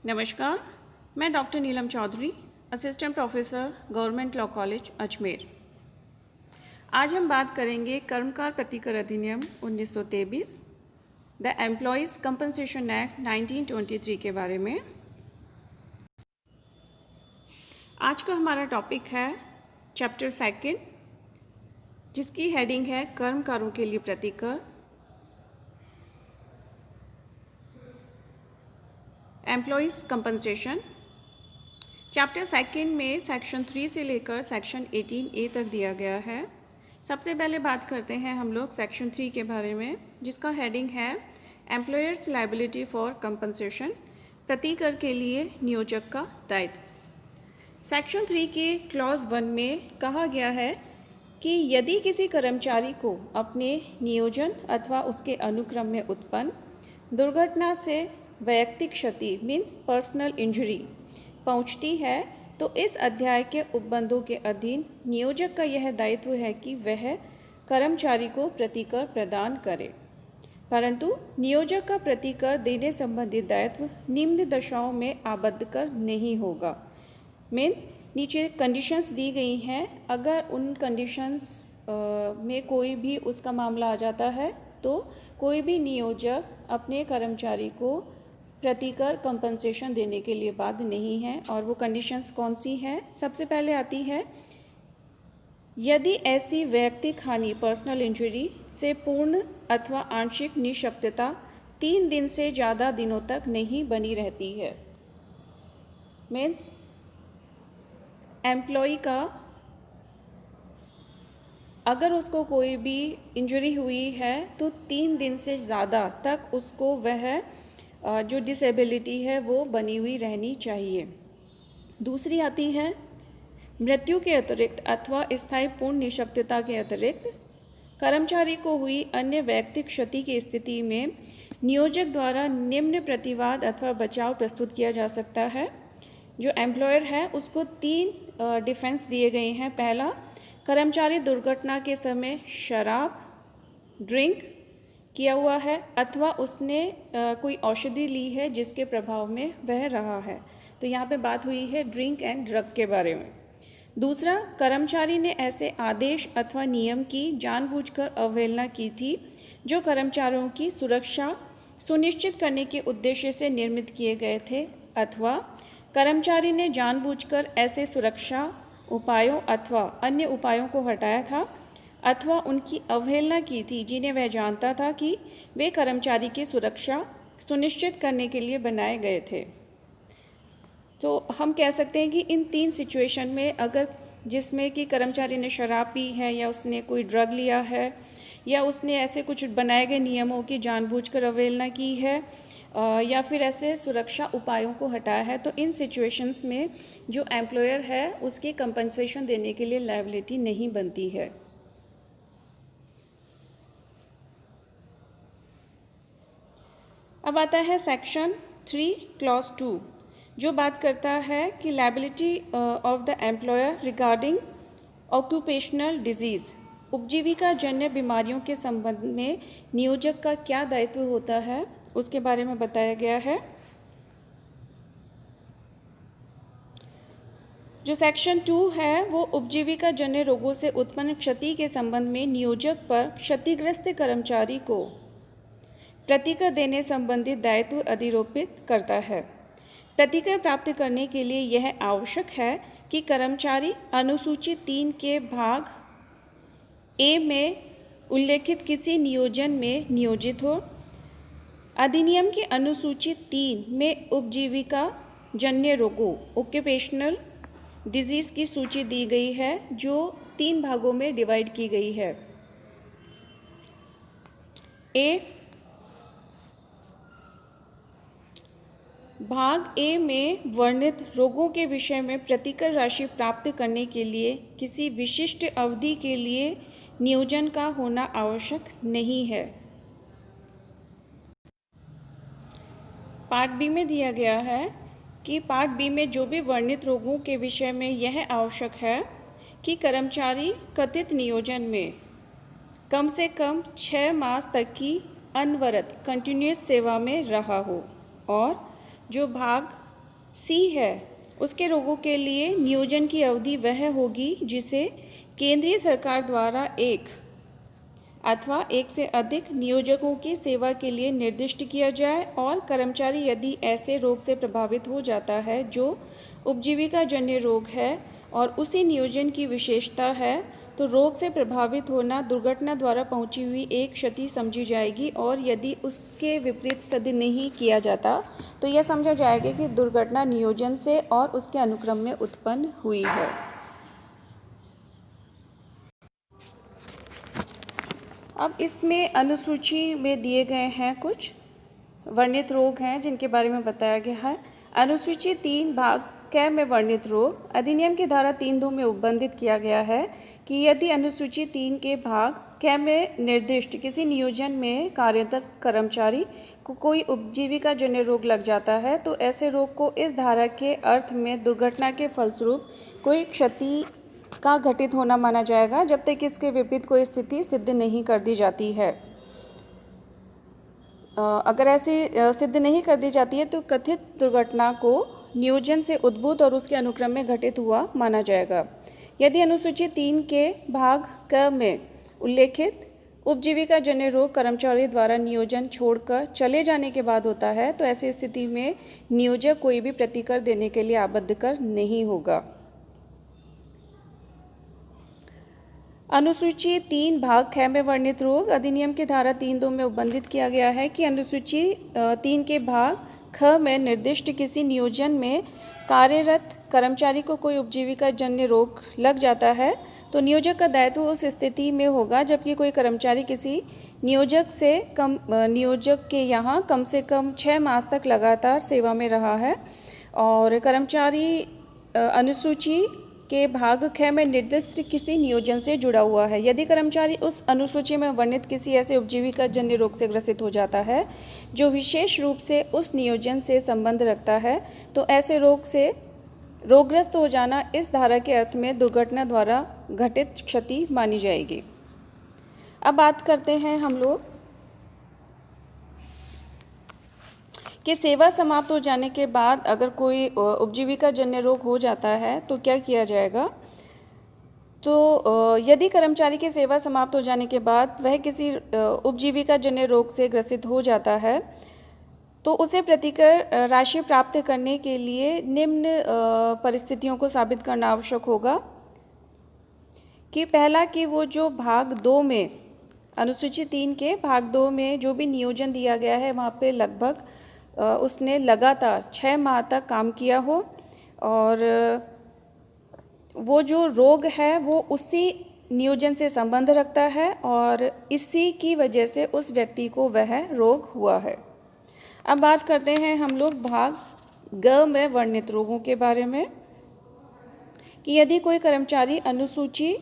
नमस्कार, मैं doctor Neelam Chaudhary, assistant professor, government law college Ajmer. आज हम बात करेंगे कर्मकार प्रतिकर अधिनियम 1923, द एम्प्लॉयज़ कंपनसेशन एक्ट 1923 के बारे में। आज का हमारा टॉपिक है चैप्टर 2, जिसकी हेडिंग है कर्मकारों के लिए प्रतिकर। Employees compensation. चैप्टर 2 में सेक्शन 3 से लेकर सेक्शन 18A तक दिया गया है। सबसे पहले बात करते हैं हम लोग सेक्शन 3 के बारे में, जिसका हेडिंग है एम्प्लॉयर्स लायबिलिटी फॉर कंपनसेशन, प्रतिकर के लिए नियोजक का दायित्व। सेक्शन 3 के क्लॉज 1 में कहा गया है कि यदि किसी कर्मचारी को अपने नियोजन अथवा उसके अनुक्रम में उत्पन्न दुर्घटना से वैयक्तिक क्षति मीन्स पर्सनल इंजरी पहुंचती है, तो इस अध्याय के उपबंधों के अधीन नियोजक का यह दायित्व है कि वह कर्मचारी को प्रतिकर प्रदान करे। परंतु नियोजक का प्रतिकर देने संबंधित दायित्व निम्न दशाओं में आबद्ध कर नहीं होगा। मीन्स नीचे कंडीशंस दी गई हैं, अगर उन कंडीशंस में कोई भी उसका मामला आ जाता है तो कोई भी नियोजक अपने कर्मचारी को प्रतिकर कंपनसेशन देने के लिए बाध्य नहीं है। और वो कंडीशंस कौन सी हैं? सबसे पहले आती है, यदि ऐसी वैयक्तिक हानि पर्सनल इंजरी से पूर्ण अथवा आंशिक निःशक्तता 3 दिन से ज़्यादा दिनों तक नहीं बनी रहती है। मीन्स एम्प्लॉय का अगर उसको कोई भी इंजरी हुई है तो 3 दिन से ज़्यादा तक उसको वह जो डिसेबिलिटी है वो बनी हुई रहनी चाहिए। दूसरी आती है, मृत्यु के अतिरिक्त अथवा स्थायी पूर्ण निःशक्तता के अतिरिक्त कर्मचारी को हुई अन्य वैयक्तिक क्षति की स्थिति में नियोजक द्वारा निम्न प्रतिवाद अथवा बचाव प्रस्तुत किया जा सकता है। जो एम्प्लॉयर है उसको 3 डिफेंस दिए गए हैं। पहला, कर्मचारी दुर्घटना के समय शराब ड्रिंक किया हुआ है अथवा उसने कोई औषधि ली है जिसके प्रभाव में वह रहा है। तो यहाँ पे बात हुई है ड्रिंक एंड ड्रग के बारे में। दूसरा, कर्मचारी ने ऐसे आदेश अथवा नियम की जानबूझकर अवहेलना की थी जो कर्मचारियों की सुरक्षा सुनिश्चित करने के उद्देश्य से निर्मित किए गए थे, अथवा कर्मचारी ने जानबूझकर ऐसे सुरक्षा उपायों अथवा अन्य उपायों को हटाया था अथवा उनकी अवहेलना की थी जिन्हें वह जानता था कि वे कर्मचारी की सुरक्षा सुनिश्चित करने के लिए बनाए गए थे। तो हम कह सकते हैं कि इन 3 सिचुएशन में, अगर जिसमें कि कर्मचारी ने शराब पी है या उसने कोई ड्रग लिया है या उसने ऐसे कुछ बनाए गए नियमों की जानबूझकर अवहेलना की है या फिर ऐसे सुरक्षा उपायों को हटाया है, तो इन सिचुएशंस में जो एम्प्लॉयर है उसकी कंपनसेशन देने के लिए लायबिलिटी नहीं बनती है। अब आता है सेक्शन 3 क्लॉज 2, जो बात करता है कि liability of the employer regarding occupational disease, उपजीविका जन्य बीमारियों के संबंध में नियोजक का क्या दायित्व होता है, उसके बारे में बताया गया है। जो सेक्शन 2 है वो उपजीविका जन्य रोगों से उत्पन्न क्षति के संबंध में नियोजक पर क्षतिग्रस्त कर्मचारी को प्रतिकर देने संबंधित दायित्व अधिरोपित करता है। प्रतिकर प्राप्त करने के लिए यह आवश्यक है कि कर्मचारी अनुसूची 3 के भाग ए में उल्लेखित किसी नियोजन में नियोजित हो। अधिनियम की अनुसूची 3 में उपजीविका जन्य रोगों ऑक्यूपेशनल डिजीज़ की सूची दी गई है, जो 3 भागों में डिवाइड की गई है। भाग ए में वर्णित रोगों के विषय में प्रतिकर राशि प्राप्त करने के लिए किसी विशिष्ट अवधि के लिए नियोजन का होना आवश्यक नहीं है। पार्ट बी में दिया गया है कि पार्ट बी में जो भी वर्णित रोगों के विषय में यह आवश्यक है कि कर्मचारी कथित नियोजन में कम से कम 6 मास तक की अनवरत कंटिन्यूस सेवा में रहा हो। और जो भाग सी है, उसके रोगों के लिए नियोजन की अवधि वह होगी जिसे केंद्रीय सरकार द्वारा एक अथवा एक से अधिक नियोजकों की सेवा के लिए निर्दिष्ट किया जाए और कर्मचारी यदि ऐसे रोग से प्रभावित हो जाता है जो उपजीविका जन्य रोग है और उसी नियोजन की विशेषता है, तो रोग से प्रभावित होना दुर्घटना द्वारा पहुंची हुई एक क्षति समझी जाएगी और यदि उसके विपरीत सिद्ध नहीं किया जाता तो यह समझा जाएगा कि दुर्घटना नियोजन से और उसके अनुक्रम में उत्पन्न हुई है। अब इसमें अनुसूची में दिए गए हैं कुछ वर्णित रोग हैं जिनके बारे में बताया गया है। अनुसूची 3 भाग क में वर्णित रोग अधिनियम की धारा 3(2) में उपबंधित किया गया है कि यदि अनुसूची 3 के भाग क में निर्दिष्ट किसी नियोजन में कार्यरत कर्मचारी को कोई उपजीविका जन्य रोग लग जाता है तो ऐसे रोग को इस धारा के अर्थ में दुर्घटना के फलस्वरूप कोई क्षति का घटित होना माना जाएगा जब तक इसके विपरीत कोई स्थिति सिद्ध नहीं कर दी जाती है। अगर ऐसी सिद्ध नहीं कर दी जाती है तो कथित दुर्घटना को नियोजन से उद्भूत और उसके अनुक्रम में घटित हुआ माना जाएगा। यदि अनुसूची 3 के भाग क में उल्लेखित उपजीविका जन्य रोग कर्मचारी द्वारा नियोजन छोड़कर चले जाने के बाद होता है तो ऐसी स्थिति में नियोजक कोई भी प्रतिकर देने के लिए आबद्ध कर नहीं होगा। अनुसूची 3 भाग ख में वर्णित रोग अधिनियम की धारा 3(2) में उपबंधित किया गया है कि अनुसूची 3 के भाग ख में निर्दिष्ट किसी नियोजन में कार्यरत कर्मचारी को कोई उपजीविका जन्य रोग लग जाता है तो नियोजक का दायित्व उस स्थिति में होगा जबकि कोई कर्मचारी किसी नियोजक के यहाँ कम से कम 6 मास तक लगातार सेवा में रहा है और कर्मचारी अनुसूची के भाग ख में निर्दिष्ट किसी नियोजन से जुड़ा हुआ है। यदि कर्मचारी उस अनुसूची में वर्णित किसी ऐसे उपजीविका जन्य रोग से ग्रसित हो जाता है जो विशेष रूप से उस नियोजन से संबंध रखता है तो ऐसे रोग से रोगग्रस्त हो जाना इस धारा के अर्थ में दुर्घटना द्वारा घटित क्षति मानी जाएगी। अब बात करते हैं हम लोग कि सेवा समाप्त हो जाने के बाद अगर कोई उपजीविका जन्य रोग हो जाता है तो क्या किया जाएगा। तो यदि कर्मचारी की सेवा समाप्त हो जाने के बाद वह किसी उपजीविका जन्य रोग से ग्रसित हो जाता है तो उसे प्रतिकर राशि प्राप्त करने के लिए निम्न परिस्थितियों को साबित करना आवश्यक होगा कि पहला कि वो जो भाग 2 में अनुसूची 3 के भाग 2 में जो भी नियोजन दिया गया है वहाँ पे लगभग उसने लगातार 6 माह तक काम किया हो और वो जो रोग है वो उसी नियोजन से संबंध रखता है और इसी की वजह से उस व्यक्ति को वह रोग हुआ है। अब बात करते हैं हम लोग भाग ग में वर्णित रोगों के बारे में कि यदि कोई कर्मचारी अनुसूची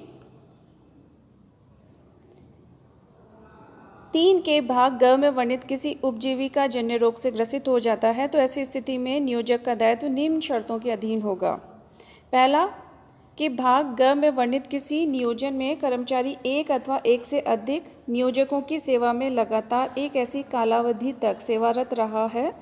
3 के भाग ग में वर्णित किसी उपजीविका जन्य रोग से ग्रसित हो जाता है तो ऐसी स्थिति में नियोजक का दायित्व निम्न शर्तों के अधीन होगा। पहला कि भाग ग में वर्णित किसी नियोजन में कर्मचारी एक अथवा एक से अधिक नियोजकों की सेवा में लगातार एक ऐसी कालावधि तक सेवारत रहा है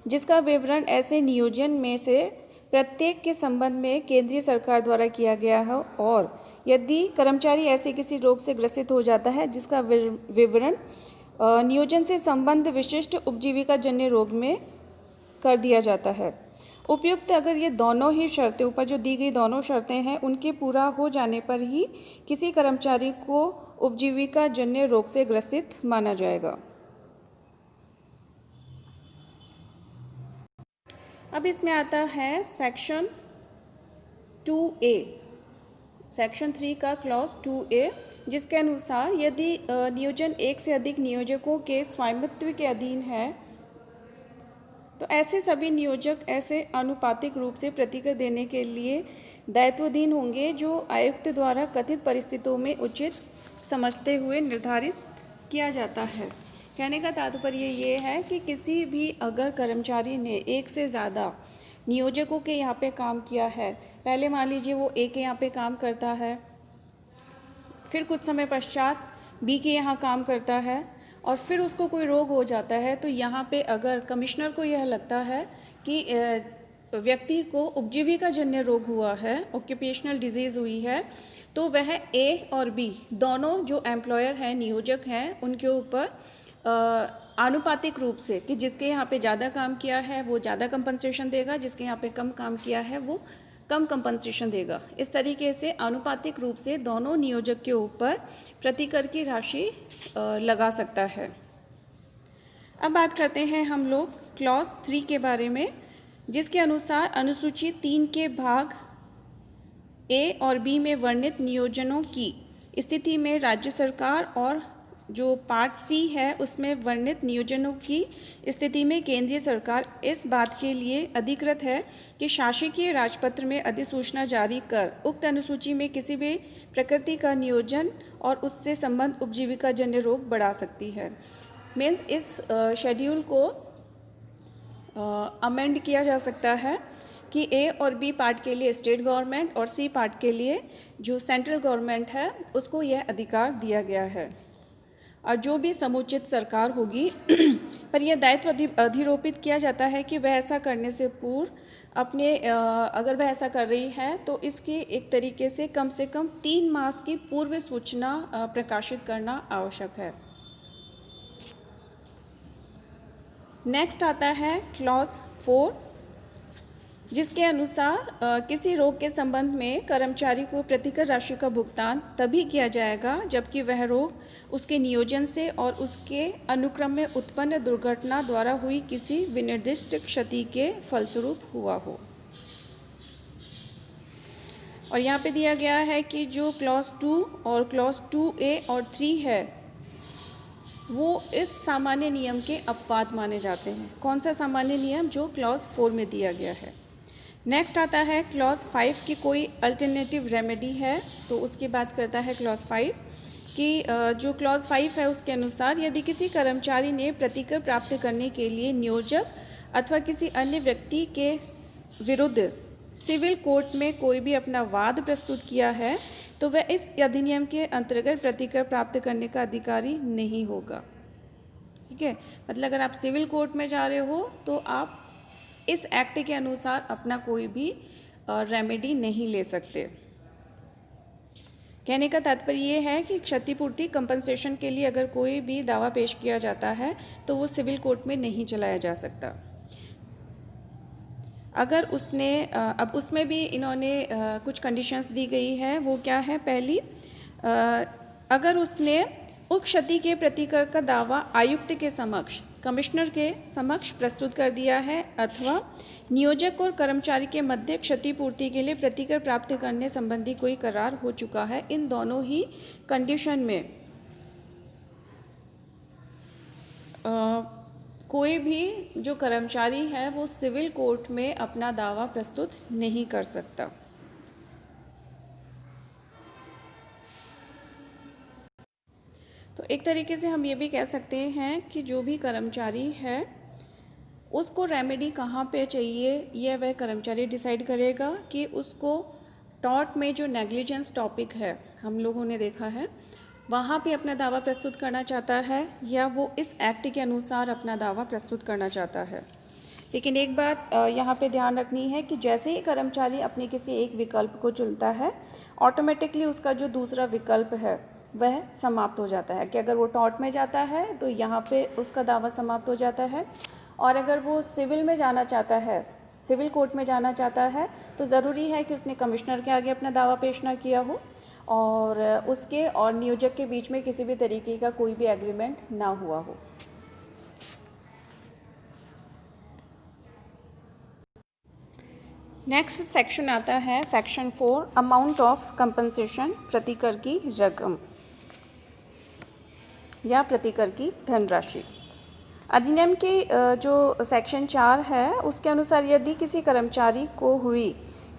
जिसका विवरण ऐसे नियोजन में से प्रत्येक के संबंध में केंद्रीय सरकार द्वारा किया गया है और यदि कर्मचारी ऐसे किसी रोग से ग्रसित हो जाता है जिसका विवरण नियोजन से संबंध विशिष्ट उपजीविका जन्य रोग में कर दिया जाता है। उपयुक्त अगर ये दोनों ही शर्तें ऊपर जो दी गई दोनों शर्तें हैं उनके पूरा हो जाने पर ही किसी कर्मचारी को उपजीविका जन्य रोग से ग्रसित माना जाएगा। अब इसमें आता है सेक्शन 2A, सेक्शन 3 का क्लॉज 2A जिसके अनुसार यदि नियोजन एक से अधिक नियोजकों के स्वामित्व के अधीन है तो ऐसे सभी नियोजक ऐसे आनुपातिक रूप से प्रतिकर देने के लिए दायित्वाधीन होंगे जो आयुक्त द्वारा कथित परिस्थितियों में उचित समझते हुए निर्धारित किया जाता है। कहने का तात्पर्य ये है कि किसी भी अगर कर्मचारी ने एक से ज़्यादा नियोजकों के यहाँ पे काम किया है, पहले मान लीजिए वो ए के यहाँ पे काम करता है, फिर कुछ समय पश्चात बी के यहाँ काम करता है और फिर उसको कोई रोग हो जाता है तो यहाँ पे अगर कमिश्नर को यह लगता है कि व्यक्ति को उपजीविका जन्य रोग हुआ है, ऑक्यूपेशनल डिजीज़ हुई है, तो वह ए और बी दोनों जो एम्प्लॉयर हैं, नियोजक हैं, उनके ऊपर आनुपातिक रूप से कि जिसके यहाँ पे ज़्यादा काम किया है वो ज़्यादा कंपनसेशन देगा, जिसके यहाँ पे कम काम किया है वो कम कंपनसेशन देगा। इस तरीके से आनुपातिक रूप से दोनों नियोजक के ऊपर प्रतिकर की राशि लगा सकता है। अब बात करते हैं हम लोग क्लॉज 3 के बारे में, जिसके अनुसार अनुसूची 3 के भाग ए और बी में वर्णित नियोजनों की स्थिति में राज्य सरकार और जो पार्ट सी है उसमें वर्णित नियोजनों की स्थिति में केंद्रीय सरकार इस बात के लिए अधिकृत है कि शासकीय राजपत्र में अधिसूचना जारी कर उक्त अनुसूची में किसी भी प्रकृति का नियोजन और उससे संबंध उपजीविका जन्य रोग बढ़ा सकती है। मीन्स इस शेड्यूल को अमेंड किया जा सकता है कि ए और बी पार्ट के लिए स्टेट गवर्नमेंट और सी पार्ट के लिए जो सेंट्रल गवर्नमेंट है उसको यह अधिकार दिया गया है, और जो भी समुचित सरकार होगी पर यह दायित्व अधिरोपित किया जाता है कि वह ऐसा करने से पूर्व अपने अगर वह ऐसा कर रही है तो इसके एक तरीके से कम 3 मास की पूर्व सूचना प्रकाशित करना आवश्यक है। नेक्स्ट आता है क्लॉज 4, जिसके अनुसार किसी रोग के संबंध में कर्मचारी को प्रतिकर राशि का भुगतान तभी किया जाएगा जबकि वह रोग उसके नियोजन से और उसके अनुक्रम में उत्पन्न दुर्घटना द्वारा हुई किसी विनिर्दिष्ट क्षति के फलस्वरूप हुआ हो। और यहाँ पे दिया गया है कि जो क्लॉज 2 और क्लॉज 2A और 3 है वो इस सामान्य नियम के अपवाद माने जाते हैं। कौन सा सामान्य नियम? जो क्लॉज 4 में दिया गया है। नेक्स्ट आता है क्लॉज 5 की कोई अल्टरनेटिव रेमेडी है, तो उसकी बात करता है क्लॉज 5 कि जो क्लॉज 5 है उसके अनुसार यदि किसी कर्मचारी ने प्रतिकर प्राप्त करने के लिए नियोजक अथवा किसी अन्य व्यक्ति के विरुद्ध सिविल कोर्ट में कोई भी अपना वाद प्रस्तुत किया है तो वह इस अधिनियम के अंतर्गत प्रतिकर प्राप्त करने का अधिकारी नहीं होगा। ठीक है, मतलब अगर आप सिविल कोर्ट में जा रहे हो तो आप इस एक्ट के अनुसार अपना कोई भी रेमेडी नहीं ले सकते। कहने का तात्पर्य ये है कि क्षतिपूर्ति कंपनसेशन के लिए अगर कोई भी दावा पेश किया जाता है तो वो सिविल कोर्ट में नहीं चलाया जा सकता। अगर उसने अब उसमें भी इन्होंने कुछ कंडीशंस दी गई है। वो क्या है? पहली, अगर उसने उक्त क्षति के प्रतिकर का दावा आयुक्त के समक्ष, कमिश्नर के समक्ष प्रस्तुत कर दिया है अथवा नियोजक और कर्मचारी के मध्य क्षतिपूर्ति के लिए प्रतिकर प्राप्त करने संबंधी कोई करार हो चुका है। इन दोनों ही कंडीशन में कोई भी जो कर्मचारी है वो सिविल कोर्ट में अपना दावा प्रस्तुत नहीं कर सकता। तो एक तरीके से हम ये भी कह सकते हैं कि जो भी कर्मचारी है उसको रेमेडी कहाँ पे चाहिए यह वह कर्मचारी डिसाइड करेगा कि उसको टॉर्ट में जो नेग्लिजेंस टॉपिक है हम लोगों ने देखा है वहाँ पे अपना दावा प्रस्तुत करना चाहता है या वो इस एक्ट के अनुसार अपना दावा प्रस्तुत करना चाहता है। लेकिन एक बात यहाँ पे ध्यान रखनी है कि जैसे ही कर्मचारी अपने किसी एक विकल्प को चुनता है ऑटोमेटिकली उसका जो दूसरा विकल्प है वह समाप्त हो जाता है कि अगर वो टॉर्ट में जाता है तो यहाँ पे उसका दावा समाप्त हो जाता है, और अगर वो सिविल में जाना चाहता है, सिविल कोर्ट में जाना चाहता है तो ज़रूरी है कि उसने कमिश्नर के आगे अपना दावा पेश ना किया हो और उसके और नियोजक के बीच में किसी भी तरीके का कोई भी एग्रीमेंट ना हुआ हो। नेक्स्ट सेक्शन आता है सेक्शन 4, अमाउंट ऑफ कंपनसेशन, प्रतिकर की रकम या प्रतिकर की धनराशि। अधिनियम की जो सेक्शन 4 है उसके अनुसार यदि किसी कर्मचारी को हुई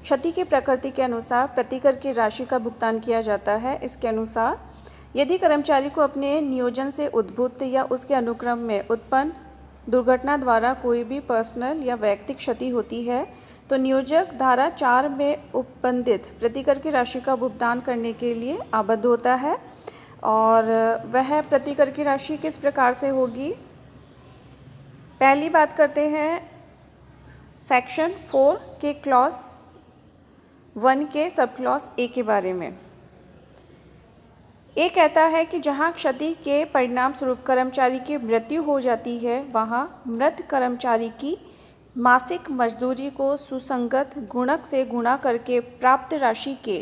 क्षति की प्रकृति के अनुसार प्रतिकर की राशि का भुगतान किया जाता है। इसके अनुसार यदि कर्मचारी को अपने नियोजन से उद्भूत या उसके अनुक्रम में उत्पन्न दुर्घटना द्वारा कोई भी पर्सनल या वैयक्तिक क्षति होती है तो नियोजक धारा 4 में उपबंधित प्रतिकर की राशि का भुगतान करने के लिए आबद्ध होता है। और वह प्रतिकर की राशि किस प्रकार से होगी? पहली बात करते हैं सेक्शन 4 के क्लॉज 1 के सब क्लॉज ए के बारे में। ये कहता है कि जहां क्षति के परिणाम स्वरूप कर्मचारी की मृत्यु हो जाती है वहां मृत कर्मचारी की मासिक मजदूरी को सुसंगत गुणक से गुणा करके प्राप्त राशि के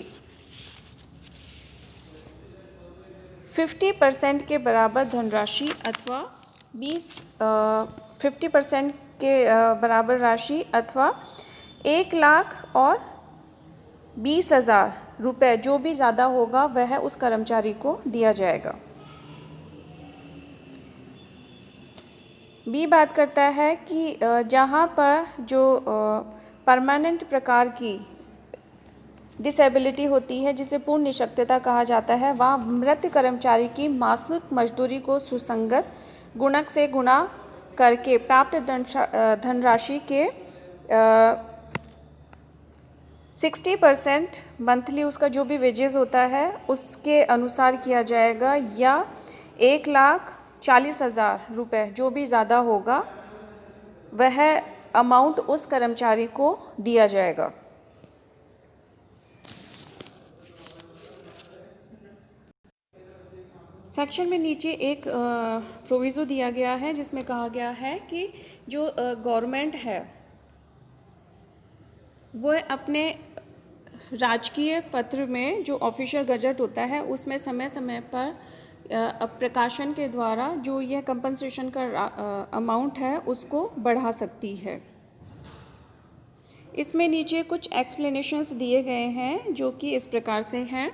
50% के बराबर धनराशि अथवा 50% के बराबर राशि अथवा 1,00,000 और 20,000 रुपये जो भी ज़्यादा होगा वह उस कर्मचारी को दिया जाएगा। बी बात करता है कि जहाँ पर जो परमानेंट प्रकार की डिसेबिलिटी होती है जिसे पूर्ण निःशक्तता कहा जाता है वहाँ मृत कर्मचारी की मासिक मजदूरी को सुसंगत गुणक से गुणा करके प्राप्त धनराशि के 60% मंथली उसका जो भी वेजेस होता है उसके अनुसार किया जाएगा या 1,40,000 रुपये जो भी ज़्यादा होगा वह अमाउंट उस कर्मचारी को दिया जाएगा। सेक्शन में नीचे एक प्रोविज़ो दिया गया है जिसमें कहा गया है कि जो गवर्नमेंट है वह अपने राजकीय पत्र में जो ऑफिशियल गजट होता है उसमें समय समय पर प्रकाशन के द्वारा जो यह कंपनसेशन का अमाउंट है उसको बढ़ा सकती है। इसमें नीचे कुछ एक्सप्लेनेशंस दिए गए हैं जो कि इस प्रकार से हैं।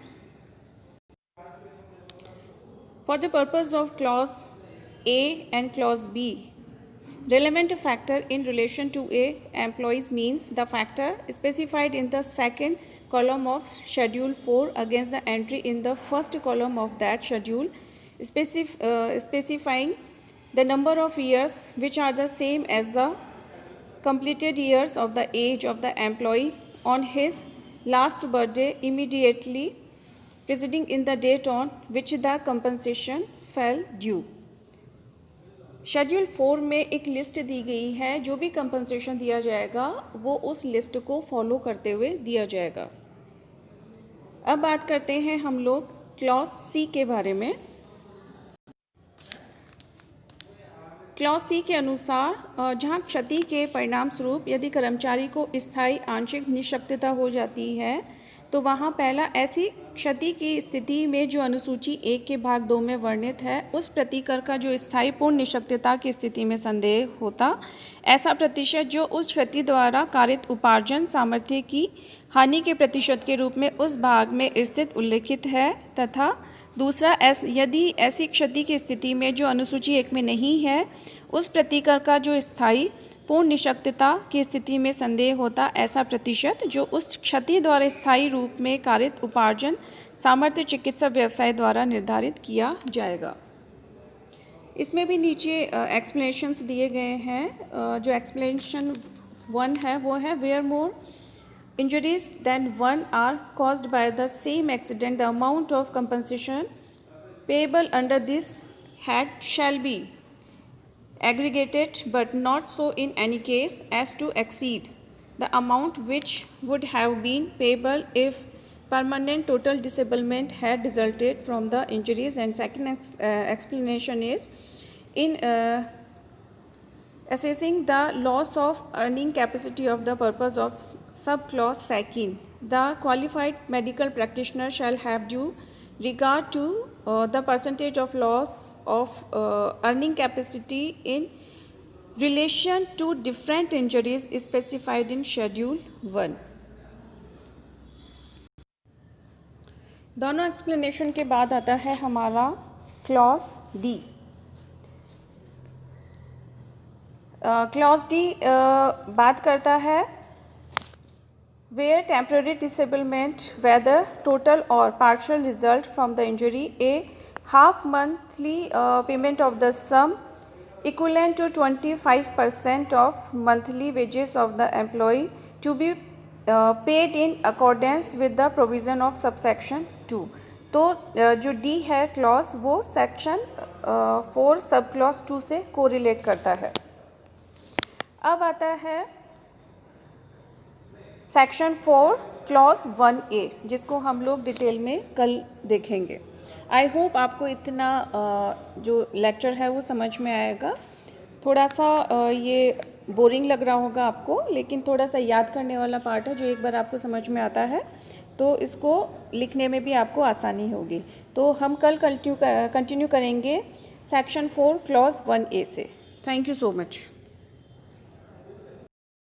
For the purpose of clause A and clause B, relevant factor in relation to a employees means the factor specified in the second column of schedule 4 against the entry in the first column of that schedule specifying the number of years which are the same as the completed years of the age of the employee on his last birthday immediately preceding in the date on which the compensation fell due। Schedule 4 में एक list दी गई है, जो भी compensation दिया जाएगा वो उस लिस्ट को फॉलो करते हुए दिया जाएगा। अब बात करते हैं हम लोग क्लॉज सी के बारे में। क्लॉज सी के अनुसार जहां क्षति के परिणाम स्वरूप यदि कर्मचारी को स्थायी आंशिक निःशक्तता हो जाती है तो वहाँ पहला ऐसी क्षति की स्थिति में जो अनुसूची 1 के भाग 2 में वर्णित है उस प्रतिकर का जो स्थायी पूर्ण निःशक्तता की स्थिति में संदेह होता ऐसा प्रतिशत जो उस क्षति द्वारा कारित उपार्जन सामर्थ्य की हानि के प्रतिशत के रूप में उस भाग में स्थित उल्लिखित है तथा दूसरा यदि ऐसी क्षति की स्थिति में जो अनुसूची 1 में नहीं है उस प्रतिकर का जो स्थायी पूर्ण निःशक्तता की स्थिति में संदेह होता ऐसा प्रतिशत जो उस क्षति द्वारा स्थायी रूप में कारित उपार्जन सामर्थ्य चिकित्सा व्यवसाय द्वारा निर्धारित किया जाएगा। इसमें भी नीचे एक्सप्लेनेशंस दिए गए हैं। जो एक्सप्लेनेशन 1 है वो है where more injuries than one are caused by the same accident the amount of compensation payable under this head shall be aggregated but not so in any case as to exceed the amount which would have been payable if permanent total disablement had resulted from the injuries। And second explanation is in assessing the loss of earning capacity of the purpose of subclause second, the qualified medical practitioner shall have due regard to the percentage of loss of earning capacity in relation to different injuries specified in Schedule 1। दोनों explanation के बाद आता है हमारा clause D. Clause D बात करता है where temporary disablement whether total or partial result from the injury a half monthly payment of the sum equivalent to 25% of monthly wages of the employee to be paid in accordance with the provision of subsection 2। तो जो D है clause वो section 4 sub clause 2 से correlate करता है। अब आता है सेक्शन 4 क्लॉज 1A, जिसको हम लोग डिटेल में कल देखेंगे। आई होप आपको इतना जो लेक्चर है वो समझ में आएगा। थोड़ा सा ये बोरिंग लग रहा होगा आपको, लेकिन थोड़ा सा याद करने वाला पार्ट है। जो एक बार आपको समझ में आता है तो इसको लिखने में भी आपको आसानी होगी। तो हम कल कंटिन्यू करेंगे सेक्शन 4 क्लॉज 1A से। Thank you so much.